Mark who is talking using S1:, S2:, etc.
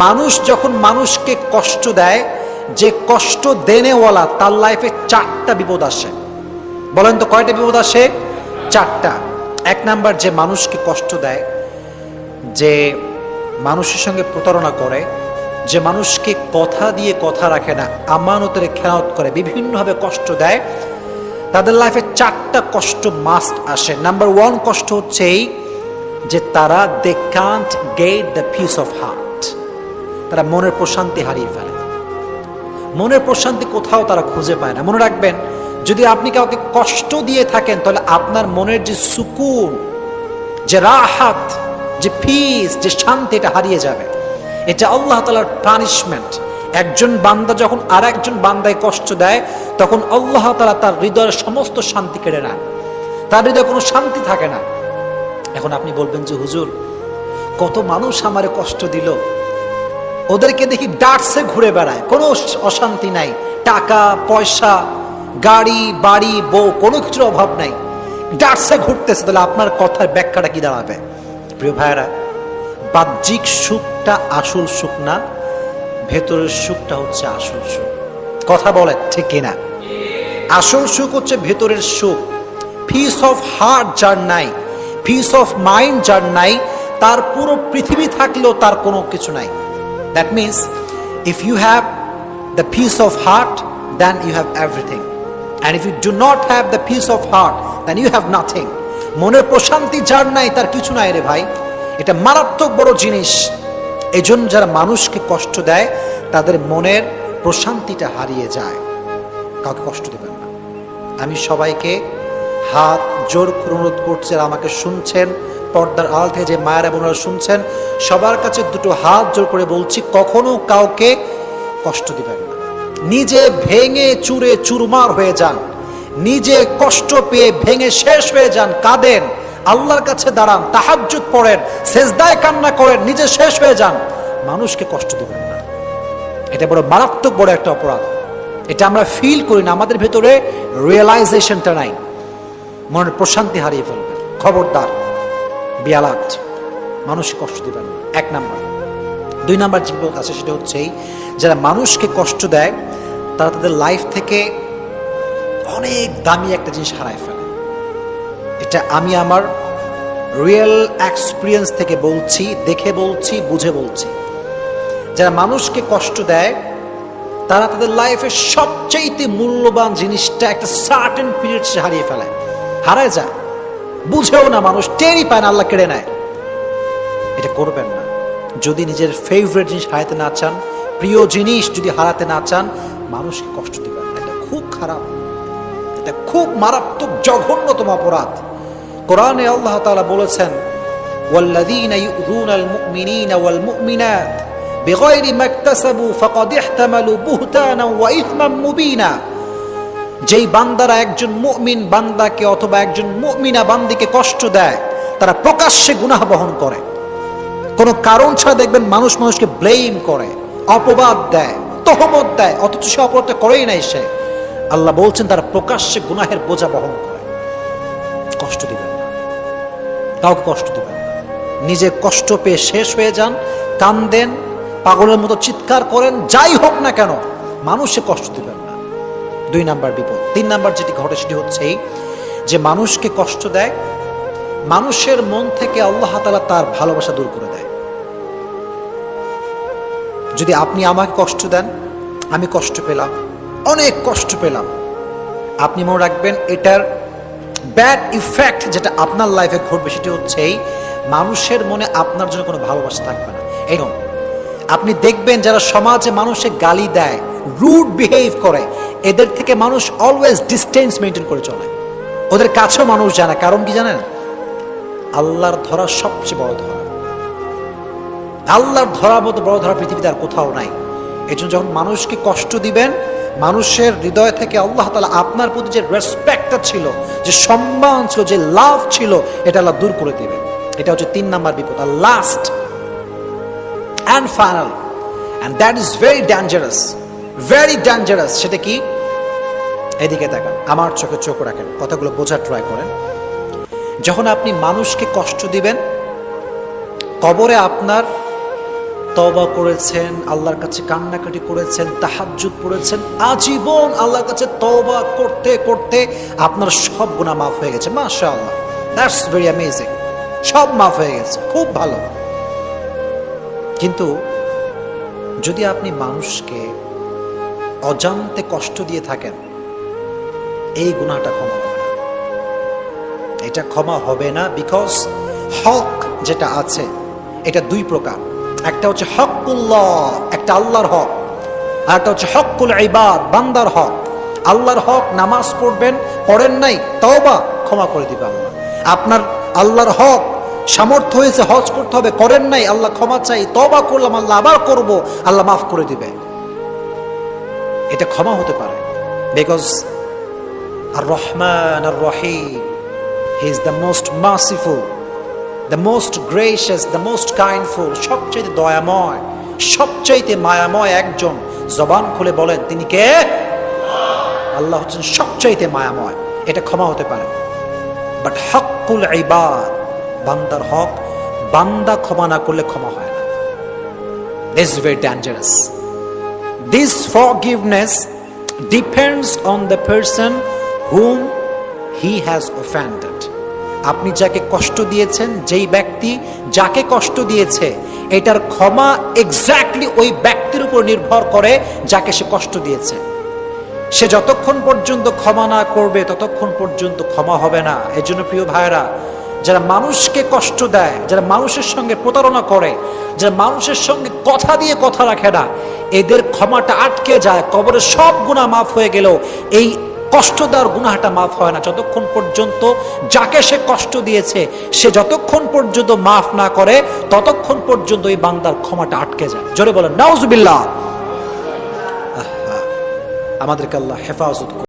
S1: মানুষ যখন মানুষকে কষ্ট দেয়, যে কষ্ট দেনেওয়ালা তার লাইফে 4টা বিপদ আসে। বলেন তো কয়টা বিপদ আসে? 4টা। 1 নাম্বার, যে মানুষকে কষ্ট দেয়, যে মানুষের সঙ্গে প্রতারণা করে, যে মানুষকে কথা দিয়ে কথা রাখে না, আমানতের খেয়ানত করে, বিভিন্নভাবে কষ্ট দেয়, তাদের লাইফে 4টা কষ্ট মাস্ট আসে। নাম্বার 1 কষ্ট হচ্ছে এই যে তারা they can't get the peace of heart. তারা মনের প্রশান্তি হারিয়ে ফেলে। মনের প্রশান্তি কোথাও তারা খুঁজে পায় না। মনে রাখবেন, যদি আপনি কাউকে কষ্ট দিয়ে থাকেন তাহলে আপনার মনের যে সুকুন, যে রাহাত, যে পিস, যে শান্তি, এটা হারিয়ে যাবে। এটা আল্লাহ তাআলার পানিশমেন্ট। একজন বান্দা যখন আর একজন বান্দায় কষ্ট দেয়, তখন আল্লাহ তাআলা তার হৃদয়ের সমস্ত শান্তি কেড়ে নেন। তার হৃদয়ে কোনো শান্তি থাকে না। এখন আপনি বলবেন যে হুজুর, কত মানুষ আমারে কষ্ট দিল, ওদেরকে দেখি ডাটসে ঘুরে বেড়ায়, কোনো অশান্তি নাই, টাকা পয়সা, গাড়ি বাড়ি বউ, কোনো কিছুর অভাব নাই, ডাটসে ঘুরতেছে, তাহলে আপনার কথার ব্যাখ্যাটা কি দাঁড়াবে? প্রিয় ভাইয়েরা, বাহ্যিক সুখটা আসল সুখ না, ভেতরের সুখটা হচ্ছে আসল সুখ। কথা বলে ঠিক কিনা? আসল সুখ হচ্ছে ভেতরের সুখ। পিস অফ হার্ট যার নাই, পিস অফ মাইন্ড যার নাই, তার পুরো পৃথিবী থাকলেও তার কোনো কিছু নাই। That means if you have the peace of heart, then you have everything. And if you do not have the peace of heart, then you have nothing. মনের প্রশান্তি যার নাই তার কিছু নাই রে ভাই। এটা মারাত্মক বড় জিনিস। এজন্য যারা মানুষকে কষ্ট দেয় তাদের মনের প্রশান্তিটা হারিয়ে যায়। কাউকে কষ্ট দেবেন না। আমি সবাইকে হাত জোর করে অনুরোধ করছি, আর আমাকে শুনছেন পর্দার আড়াল থেকে যে মায়েরা বোনেরা শুনছেন, সবার কাছে দুটো হাত জোর করে বলছি, কখনো কাউকে কষ্ট দিবেন না। নিজে ভেঙে চুরে চুরমার হয়ে যান, নিজে কষ্ট পেয়ে ভেঙে শেষ হয়ে যান, কাঁদেন, আল্লাহর কাছে দাঁড়ান, তাহাজ্জুদ পড়েন, সেজদায় কান্না করেন, নিজে শেষ হয়ে যান, মানুষকে কষ্ট দিবেন না। এটা বড় মারাত্মক বড় একটা অপরাধ। এটা আমরা ফিল করি না, আমাদের ভেতরে রিয়েলাইজেশনটা নাই। মনের প্রশান্তি হারিয়ে ফেলবেন। খবরদার, বিয়ালাত, মানুষকে কষ্ট দিবেন না। 1 নাম্বার। 2 নাম্বার যে বিপদ আছে সেটা হচ্ছে যারা মানুষকে কষ্ট দেয় তারা তাদের লাইফ থেকে অনেক দামি একটা জিনিস হারায় ফেলে। এটা আমি আমার রিয়েল এক্সপিরিয়েন্স থেকে বলছি, দেখে বলছি, বুঝে বলছি। যারা মানুষকে কষ্ট দেয় তারা তাদের লাইফের সবচেয়ে মূল্যবান জিনিসটা একটা সার্টেন পিরিয়ড সে হারিয়ে ফেলে, হারায় যায়, বুঝেও না, মানুষ টেরই পায় না, আল্লাহ কেড়ে নেয়। এটা করবেন না। যদি নিজের ফেভারিট জিনিস হারাতে না চান, প্রিয় জিনিস যদি হারাতে না চান, মানুষকে কষ্ট দিবেন না। এটা খুব খারাপ, এটা খুব মারাত্মক জঘন্যতম অপরাধ। কোরআনে আল্লাহ তাআলা বলেছেন, ওয়াল্লাযীনা ইউযুনাল মুমিনিনা ওয়াল মুমিনাত বিগাইরি মাকতাসাবু ফাকাদ ইহতামালু বুহতানান ওয়া ইসমান মুবিনা। যেই বান্দারা একজন মুমিন বান্দাকে অথবা একজন মুমিনা বান্দিকে কষ্ট দেয়, তারা প্রকাশ্যে গুনাহ বহন করে। কোনো কারণ ছাড়া দেখবেন মানুষ মানুষকে ব্লেম করে, অপবাদ দেয়, তহমত দেয়, অথচ সে অপরাধটা করেই নাই সে। আল্লাহ বলছেন তারা প্রকাশ্যে গুনাহের বোঝা বহন করে। কষ্ট দিবেন না, কাউকে কষ্ট দিবেন না। নিজে কষ্ট পেয়ে শেষ হয়ে যান, কান্দেন, পাগলের মতো চিৎকার করেন, যাই হোক না কেন, মানুষে কষ্ট দিবেন না। 2 নাম্বার বিপদ। 3 নাম্বার যেটি ঘটে সেটি হচ্ছে যে মানুষকে কষ্ট দেয়, মানুষের মন থেকে আল্লাহ তাআলা তার ভালোবাসা দূর করে দেয়। যদি আপনি আমাকে কষ্ট দেন, আমি কষ্ট পেলাম, অনেক কষ্ট পেলাম, আপনি মনে রাখবেন এটার ব্যাড ইফেক্ট যেটা আপনার লাইফে ঘটবে সেটি হচ্ছে মানুষের মনে আপনার জন্য কোনো ভালোবাসা থাকবে না। এরকম আপনি দেখবেন যারা সমাজে মানুষে গালি দেয়, রুড বিহেভ করে, এদের থেকে মানুষ অলওয়েজ ডিস্টেন্স মেনটেন করে চলে। ওদের কাছেও মানুষ জানে। কারণ কি জানেন? আল্লাহর ধরা সবচেয়ে বড় ধরা। আল্লাহর ধরার মতো বড় ধরা পৃথিবীতে আর কোথাও নাই। এই জন্য যখন মানুষকে কষ্ট দিবেন, মানুষের হৃদয় থেকে আল্লাহ তাআলা আপনার প্রতি যে রেসপেক্টটা ছিল, যে সম্মান ছিল, যে লাভ ছিল, এটা আল্লাহ দূর করে দিবেন। এটা হচ্ছে 3 নাম্বার বিপদ। আর last and final, and that is very dangerous, very dangerous। সেটা কি? এদিকে তাকান, আমার চোখে চোখ রাখেন, কথাগুলো বোঝার ট্রাই করেন। যখন আপনি মানুষকে কষ্ট দিবেন, কবরে আপনার তওবা করেছেন, আল্লাহর কাছে কান্নাকাটি করেছেন, তাহাজ্জুদ পড়েছেন, আজীবন আল্লাহর কাছে তওবা করতে করতে আপনার সব গুনাহ মাফ হয়ে গেছে। মাশাআল্লাহ, দ্যাটস ভেরি অ্যামেজিং। সব মাফ হয়ে গেছে, খুব ভালো। কিন্তু যদি আপনি মানুষকে অজান্তে কষ্ট দিয়ে থাকেন, এই গুনাহটা ক্ষমা হবে না। এটা ক্ষমা হবে না, বিকজ হক যেটা আছে এটা দুই প্রকার। একটা হচ্ছে হকুল্লাহ, একটা আল্লাহর হক, আর একটা হচ্ছে হকুল ইবাদ, বান্দার হক। আল্লাহর হক, নামাজ পড়বেন, পড়েন নাই, তওবা, ক্ষমা করে দিবে আল্লাহ। আপনার আল্লাহর হক, সামর্থ্য হয়েছে হজ করতে হবে, করেন নাই, আল্লাহ ক্ষমা চাই, তওবা করলাম, আল্লাহ আবার করব, আল্লাহ মাফ করে দিবে। এটা ক্ষমা হতে পারে, বিকজ আর রহমান আর রহিম, he is the most merciful, the most gracious, the most kindful, সবচেয়ে দয়াময়, সবচেয়ে মায়াময় একজন। জবান খুলে বলেন তিনি কে? আল্লাহ হচ্ছেন সবচেয়ে মায়াময়। এটা ক্ষমা হতে পারে। বাট হকুল ইবাদ, বান্দার হক, বান্দা ক্ষমা না করলে ক্ষমা হয় না। This is very dangerous. This forgiveness depends on the person whom he has offended. আপনি যাকে কষ্ট দিয়েছেন, যেই ব্যক্তি যাকে কষ্ট দিয়েছে, এটার ক্ষমা এক্স্যাক্টলি ওই ব্যক্তির উপর নির্ভর করে যাকে সে কষ্ট দিয়েছে। সে যতক্ষণ পর্যন্ত ক্ষমা না করবে ততক্ষণ পর্যন্ত ক্ষমা হবে না। এজন্য প্রিয় ভাইরা, যারা মানুষকে কষ্ট দেয়, যারা মানুষের সঙ্গে প্রতারণা করে, যারা মানুষের সঙ্গে কথা দিয়ে কথা রাখে না, এদের ক্ষমাটা আটকে যায়। কবরে সব গুনাহ মাফ হয়ে গেলেও এই কষ্ট দেওয়ার গুনাহটা মাফ হয় না যতক্ষণ পর্যন্ত যাকে সে কষ্ট দিয়েছে সে যতক্ষণ পর্যন্ত মাফ না করে ততক্ষণ পর্যন্ত এই বান্দার ক্ষমাটা আটকে যায়। জোরে বলেন নাউজুবিল্লাহ। আমাদেরকে আল্লাহ হেফাজত